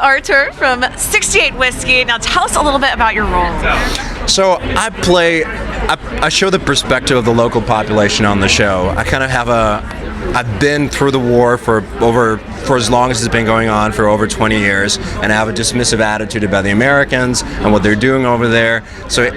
Artur from 68 Whiskey. Now tell us a little bit about your role. So I show the perspective of the local population on the show. I kind of have I've been through the war for as long as it's been going on, for over 20 years, and I have a dismissive attitude about the Americans and what they're doing over there. So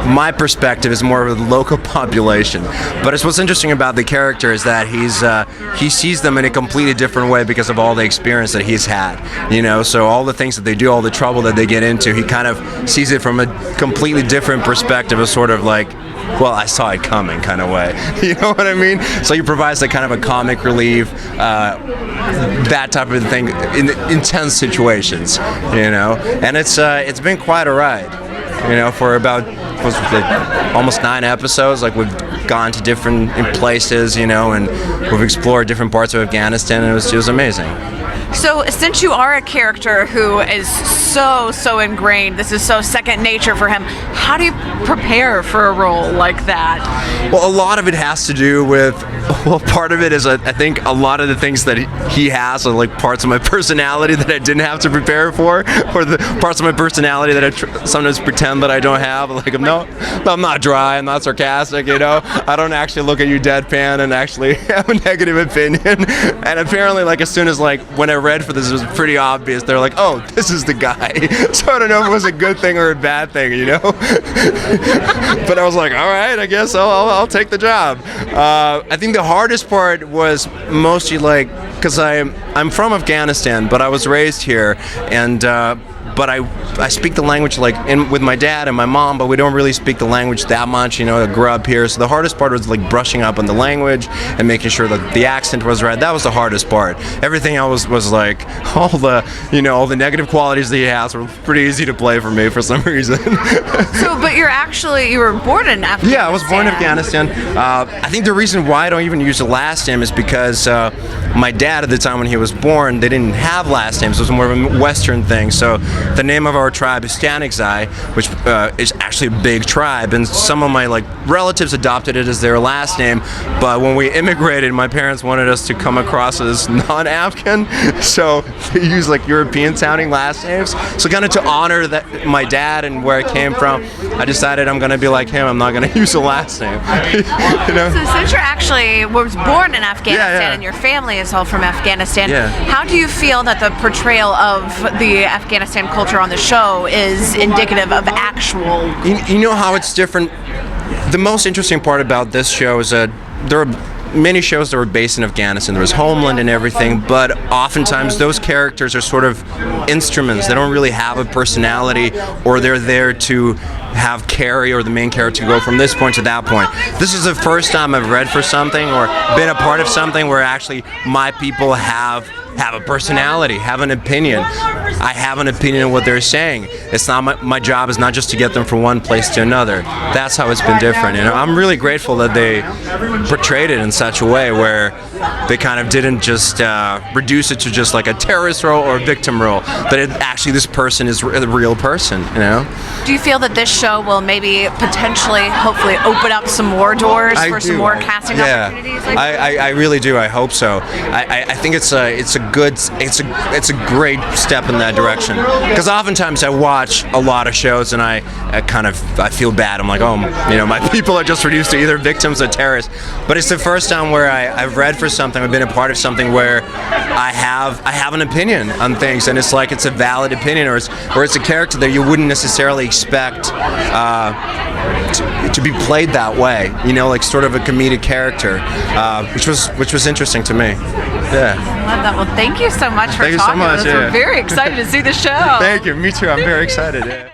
my perspective is more of the local population. But it's what's interesting about the character is that he sees them in a completely different way because of all the experience that he's had. You know, so all the things that they do, all the trouble that they get into, he kind of sees it from a completely different perspective, a sort of like, well, I saw it coming kind of way. You know what I mean? So he provides like kind of a comic relief, that type of thing in intense situations, you know. And it's been quite a ride, you know, for about almost 9 episodes. Like we've gone to different places, you know, and we've explored different parts of Afghanistan, and it was amazing. So since you are a character who is so ingrained, this is so second nature for him, how do you prepare for a role like that? Well, a lot of it has to do with, well, part of it is I think a lot of the things that he has are like parts of my personality that I didn't have to prepare for, or the parts of my personality that I sometimes pretend that I don't have. Like I'm not dry, I'm not sarcastic, you know. I don't actually look at you deadpan and actually have a negative opinion. And apparently, like as soon as like when I read for this, it was pretty obvious. They're like, oh, this is the guy. So I don't know if it was a good thing or a bad thing, you know. But I was like, all right, I guess I'll take the job. I think the hardest part was mostly like, because I'm from Afghanistan, but I was raised here, and but I speak the language like with my dad and my mom, but we don't really speak the language that much, you know. I grew up here, so the hardest part was like brushing up on the language and making sure that the accent was right. That was the hardest part. Everything else was like all the negative qualities that he has were pretty easy to play for me for some reason. So, but you were born in Afghanistan. Yeah, I was born in Afghanistan. I think the reason why I don't even use the last name is because my dad at the time when he was born, they didn't have last names. It was more of a Western thing. So the name of our tribe is Stanixai, which is actually a big tribe, and some of my like relatives adopted it as their last name. But when we immigrated, my parents wanted us to come across as non-Afghan, so they used like European-sounding last names. So kind of to honor that my dad and where I came from, I decided I'm going to be like him. I'm not going to use the last name. You know? So since you're actually was born in Afghanistan and your family is all from Afghanistan, how do you feel that the portrayal of the Afghanistan culture on the show is indicative of actual? You know how it's different? The most interesting part about this show is that there are many shows that were based in Afghanistan. There was Homeland and everything, but oftentimes those characters are sort of instruments. They don't really have a personality, or they're there to have Carrie or the main character go from this point to that point. This is the first time I've read for something or been a part of something where actually my people have a personality, have an opinion. I have an opinion of what they're saying. It's not my job is not just to get them from one place to another. That's how it's been different. You know, I'm really grateful that they portrayed it in such a way where they kind of didn't just reduce it to just like a terrorist role or a victim role. That actually this person is a real person. You know. Do you feel that this show will maybe potentially, hopefully, open up some more doors for some more casting opportunities? I really do. I hope so. I think it's a great step in that direction, because oftentimes I watch a lot of shows and I feel bad. I'm like, oh, you know, my people are just reduced to either victims or terrorists. But it's the first time where I've read for something, I've been a part of something where I have an opinion on things, and it's like it's a valid opinion, or it's a character that you wouldn't necessarily expect to be played that way. You know, like sort of a comedic character, which was interesting to me. Yeah. I love that. Well, thank you so much for talking to us. Yeah. We're very excited to see the show. Thank you. Me too. I'm very excited. Yeah.